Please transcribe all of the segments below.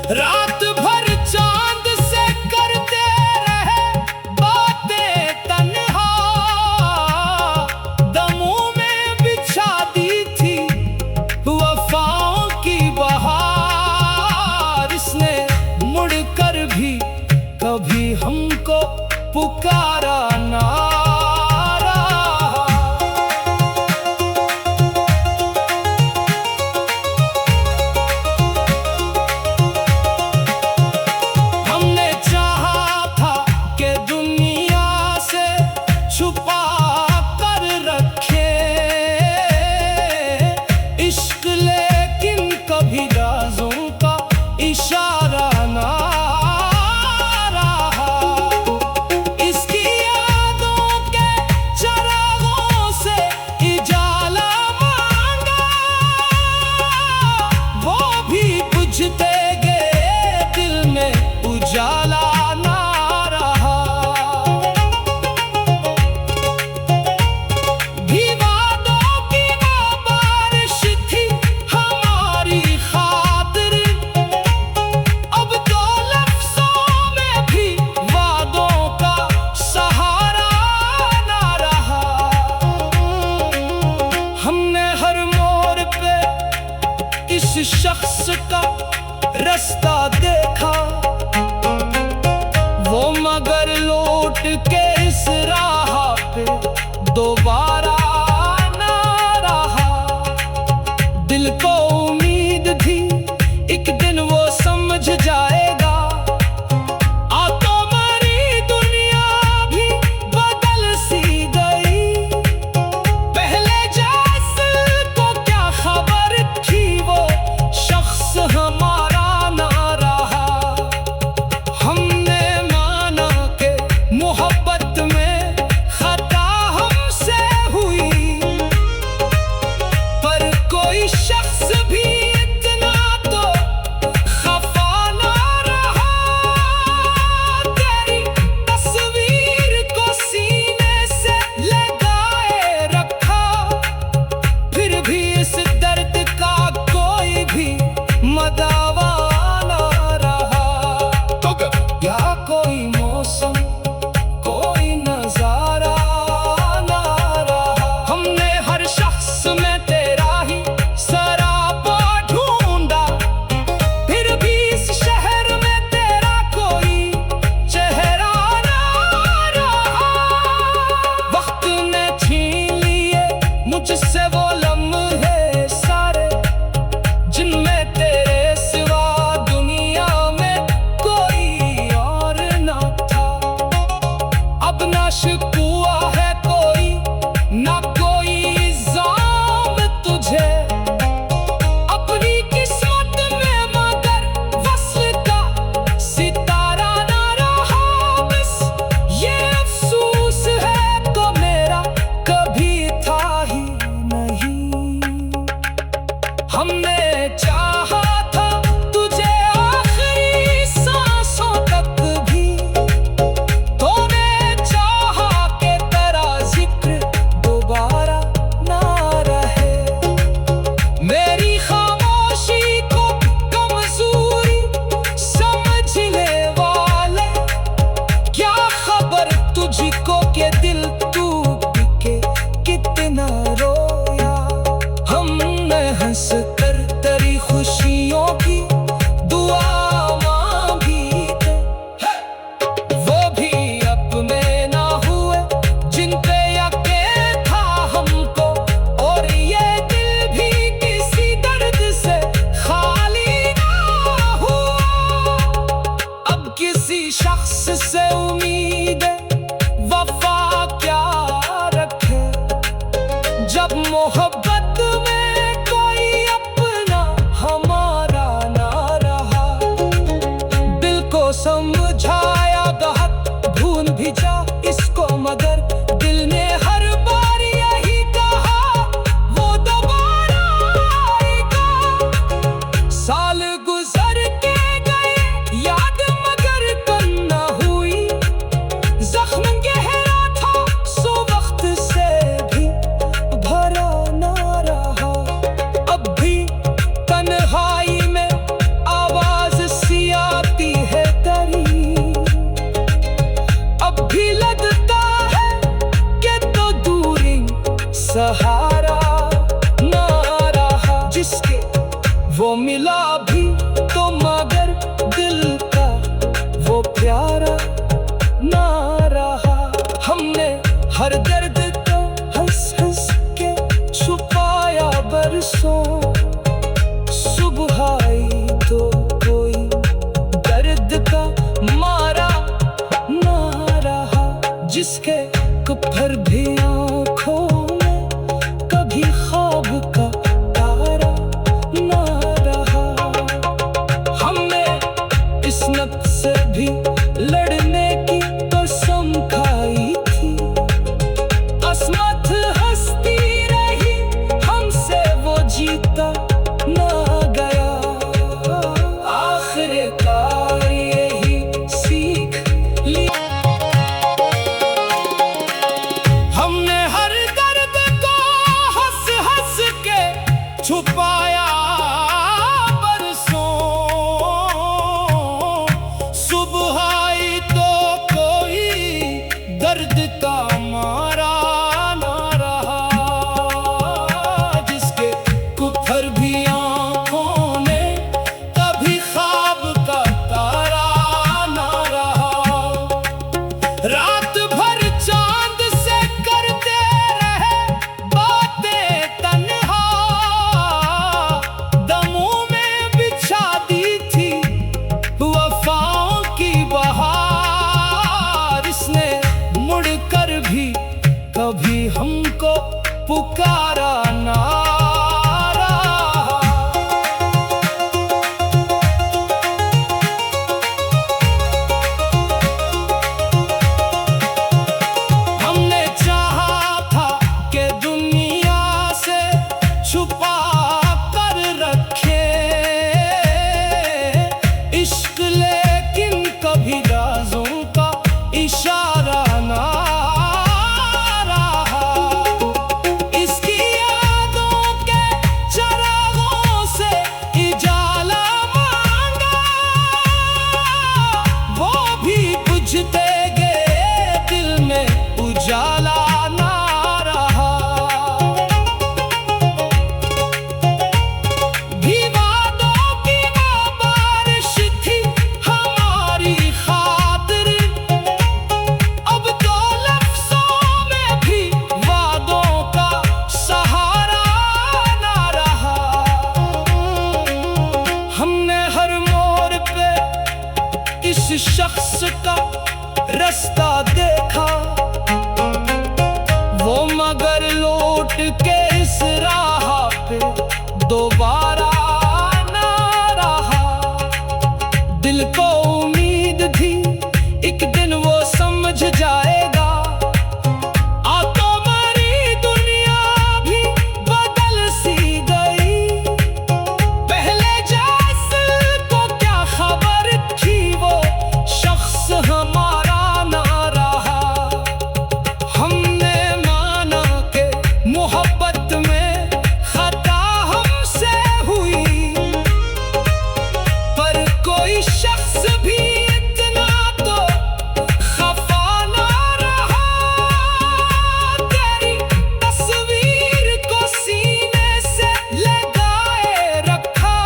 रात भर चांद से करते रहे बातें तन्हा, दमों में बिछा दी थी वफाओं की बहार। इसने मुड़कर भी कभी हमको पुकारा ना। इशारा ना रहा, इसकी यादों के चरागों से उजाला मांगा, वो भी बुझते गए, दिल में उजाला ना रहा। भी वादों की वो बारिश थी हमारी खातिर, इस शख्स का रास्ता देखा, वो मगर लौट के इस राह पे दोबारा ना रहा। दिल को उम्मीद थी एक दिन वो समझ जाएगा, आतो मरी दुनिया भी बदल सी गई। पहले जैसे को क्या खबर थी, वो शख्स हमारा ना रहा। हमने माना कि मोहब्बत में खता हमसे हुई, पर कोई शख्स भी इतना तो खफा ना रहा। तेरी तस्वीर को सीने से लगाए रखा, फिर भी इस दर्द का कोई भी मदावा ना रहा। क्या कोई मौसम, कोई नजारा ना रहा। हमने हर शख्स में तेरा ही सरापा ढूंढा, फिर भी इस शहर में तेरा कोई चेहरा ना रहा। वक्त ने छीन लिए मुझसे वो लम्हे सारे, जिनमें तेरे सिवा दुनिया में कोई और ना था। अब ना शिकवा है कोई, ना कोई इल्जाम तुझे अपनी किस्मत में, मगर वस्ल का सितारा ना रहा। बस ये अफसोस है को मेरा कभी था ही नहीं। हमने चाहा था तुझे आखिरी सांसों तक भी, तूने चाहा कि तेरा जिक्र दोबारा ना रहे। मेरी खामोशी को कमजोरी समझने वाले, क्या खबर तुझको के दिल टूट के कितना रोया। हमने हंस कर तेरी खुशियों की दुआ मांगी थे, वो भी अपने ना हुए जिन पे यकीन था हमको। और ये दिल भी किसी दर्द से खाली ना हुआ। अब किसी शख्स से उम्मीद वफा क्या रखे, जब मोहब्बत में कोई अपना हमारा ना रहा। दिल को समझाया बहुत भूल भी जा इसको, मगर दिल ने हर बार यही कहा, वो दोबारा आएगा। साल गुजर के गए, याद मगर कम ना हुई। जख्म गहरा था सो वक्त से भी भरा ना रहा। अब भी तन्हाई में आवाज सी भर भी आँखों में कभी ख्वाब का तारा ना रहा। हमने इस नफ्स से भी लड़ने की कसम खाई थी, असमत हंसती रही हमसे वो जीता ना गया। आखिरकार यही सीख ली हमने, हर दर्द को हंस हंस के छुपाया बरसों। सुबह आई तो कोई दर्द का मारा ना रहा, जिसके कुफर भी आँखों ने कभी ख्वाब का तारा ना रहा। रात भर चांद से करते रहे बातें तन्हा, दमों में बिछा दी थी वफाओं की बहार। इसने मुड़कर भी कभी हमको पुकारा ना रहा। हमने चाहा था कि दुनिया से छुपा कर रखे इश्क, लेकिन कभी राज़ों का इशारा ना रहा। इसकी यादों के चरागों से इजाला मांगा, वो भी बुझते गए, दिल में उजाला ना रहा। भी वादों की वो बारिश थी हमारी खातिर, अब तो लफ्ज़ों में भी वादों का सहारा ना रहा। हमने हर मोड़ पे इस शख्स का रास्ता देखा, वो मगर लौट के इस राह पे दोबारा ना रहा। दिल को उम्मीद थी एक दिन वो समझ जाएगा, आ तो मरी दुनिया भी बदल सी गई। पहले जैसे को क्या खबर थी, वो शख्स हमारा ना रहा। हमने माना कि मोहब्बत में खता हमसे हुई, पर कोई शख्स भी इतना तो खफा ना रहा। तेरी तस्वीर को सीने से लगाए रखा,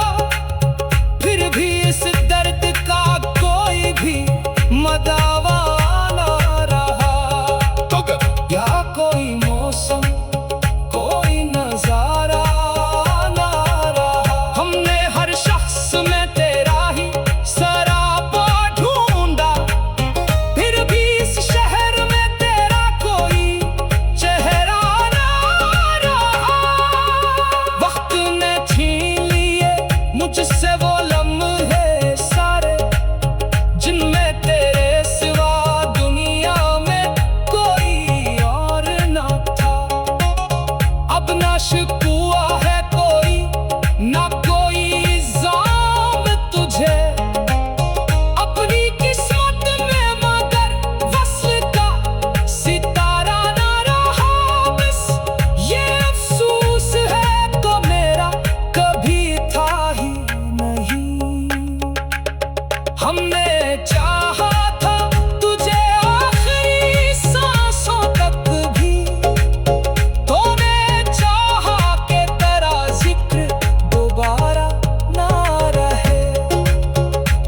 फिर भी इस दर्द का कोई भी मदावा ना रहा। क्या कोई मौसम, कोई नजारा ना रहा। हमने हर शख्स में तेरा ही सरापा ढूंढा, फिर भी इस शहर में तेरा कोई चेहरा ना रहा। वक्त ने छीन लिए मुझसे वो लम्हे सारे, जिनमें तेरे सिवा दुनिया में कोई और ना था। अब ना शिकवा है कोई, ना कोई इल्ज़ाम तुझे, अपनी किस्मत में मगर वस्ल का सितारा ना रहा। बस ये अफसोस है तो मेरा कभी था ही नहीं। हमने चाहा था तुझे आखिरी सांसों तक भी, तूने चाहा कि तेरा जिक्र दोबारा ना रहे।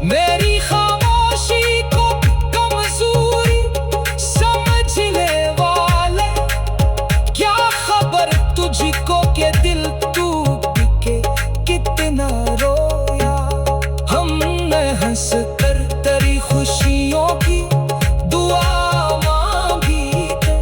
मेरी खामोशी को कमजोरी समझ ले वाले, क्या खबर तुझको के दिल टूट के कितना रोया। हमने हंस कर तेरी खुशियों की दुआ मांगी थी,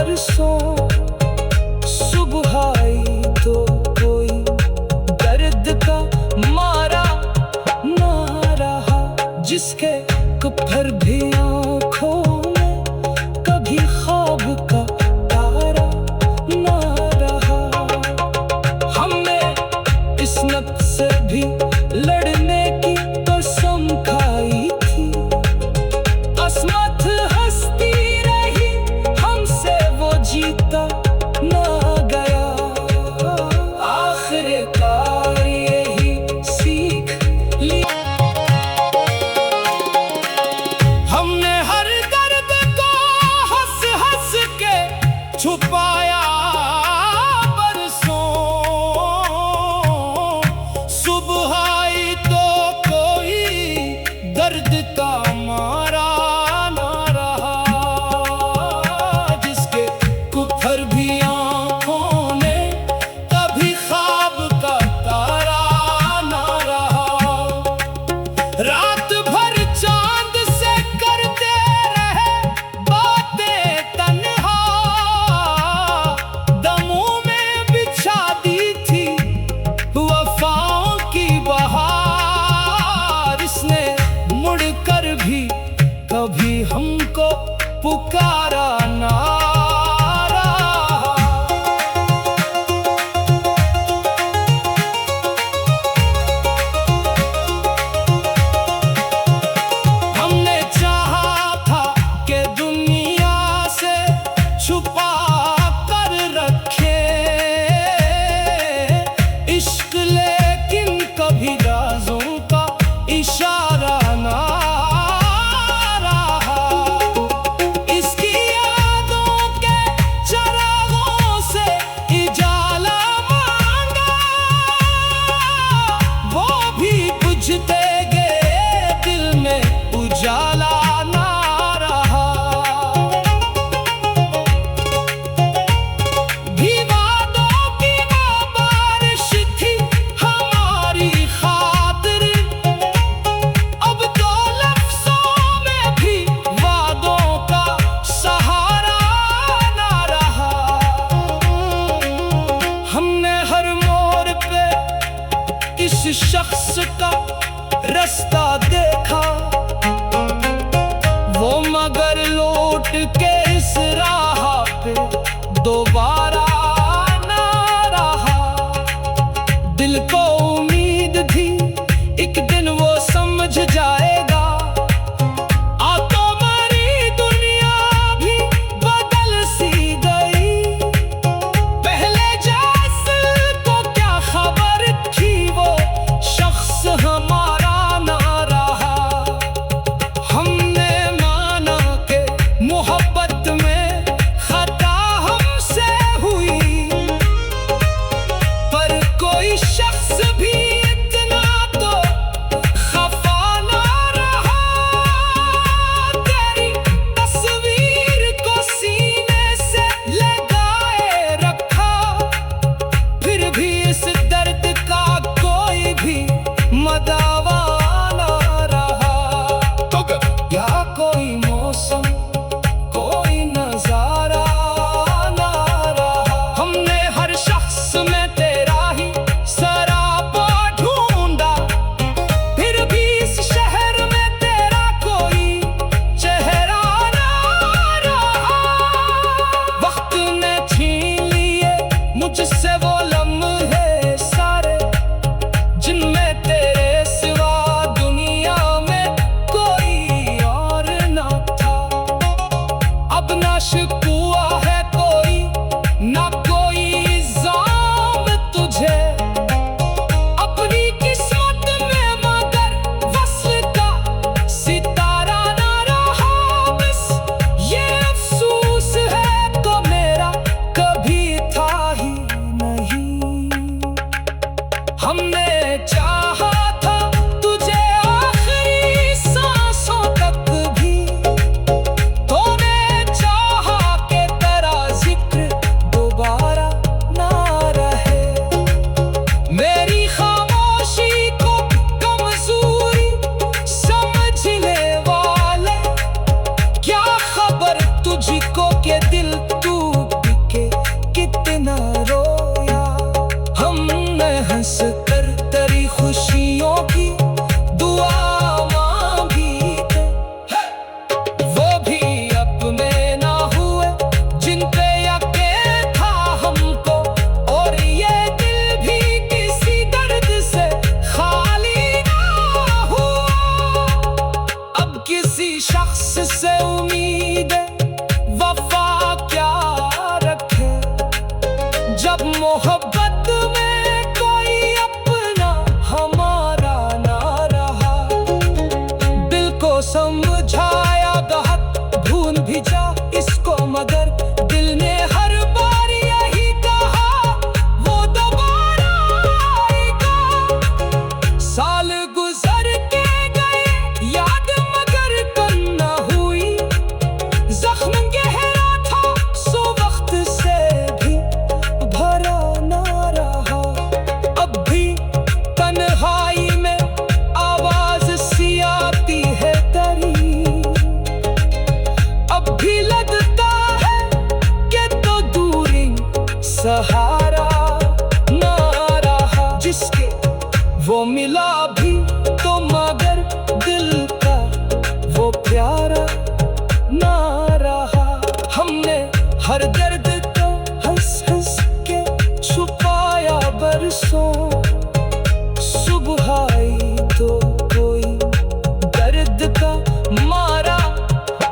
परसों सुबह आई तो कोई दर्द का मारा ना रहा, जिसके कुफर भी आँखों में कभी ख्वाब का तारा ना रहा। हमने इस नफ्स से भी लड़ने की कसम खाई थी, असमत हंसती रही हमसे वो जीता ना गया। आखिरकार यही सीख ली हमने, हर दर्द को हंस हंस के छुपाया बरसों। सुबह आई तो कोई दर्द का मारा ना रहा, जिसके कुफर भी आँखों ने कभी ख्वाब का तारा ना रहा। रात भर चांद से करते रहे बातें तन्हा, दमों में बिछा दी थी वफाओं की बहार। इसने मुड़कर भी कभी हमको पुकारा ना रहा। हमने चाहा था कि दुनिया से छुपा कर रखे इश्क, लेकिन कभी राज़ों का इशारा ना रहा। इसकी यादों के चरागों से इजाला मांगा, वो भी बुझते गए, दिल में उजाला ना रहा। भी वादों की ना बारिश थी हमारी खातिर, अब तो लफ्ज़ों में भी वादों का सहारा ना रहा। हमने हर मोड़ पे इस शख्स का रास्ता देखा, वो मगर लौट के इस राह पे दोबारा ना रहा। दिल को उम्मीद थी एक दिन वो समझ जाएगा, आ तो मरी दुनिया भी बदल सी गई। पहले जैसे तो क्या खबर थी वो शख्स मोहब्बत में कोई अपना हमारा ना रहा। दिल को समझाया बहुत भूल भी जा इसको, मगर दिल ने हर बार यही कहा वो दोबारा आएगा। साल गुजर के गए याद मगर कम न हुई, जख्म गहरा था सो वक्त से भी भरा ना रहा। अब भी तन्हाई में आवाज सी आती है तेरी, अब भी लगता है कि तो दूरी सहारा ना रहा। जिसके वो मिला भी तो मगर दिल का वो प्यारा ना रहा। हमने हर दर्द को हंस हंस के छुपाया बरसों, सुबह आई तो कोई दर्द का मारा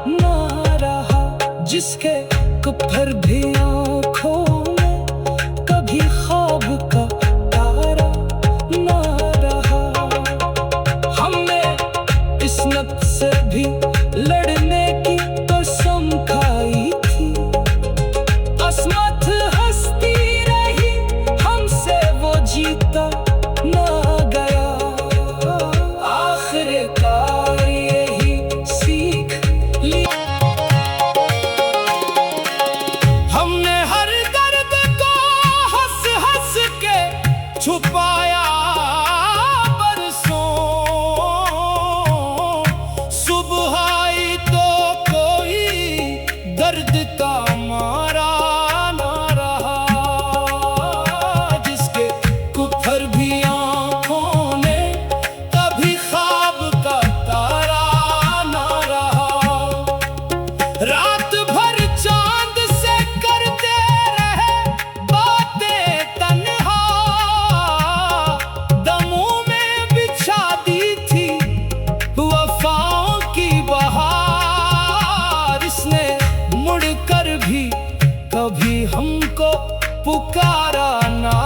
ना रहा। जिसके कुफर भी आँखों में कभी ख्वाब का तारा ना रहा। हमने किस्मत से भी लड़ने की कसम खाई थी, असमत हंसती रही हमसे वो जीता ना गया। आखिरकार यही सीख ली, हमने हर दर्द को हंस हंस के छुपाया बरसों, सुबह आई तो कोई दर्द का मारा ना रहा। जिसके कुफर भी आँखों ने कभी ख्वाब का तारा ना रहा। रात भर चांद से करते रहे बातें तन्हा, दमों में बिछा दी थी वफाओं की बहार। इसने मुड़कर भी कभी हमको पुकारा ना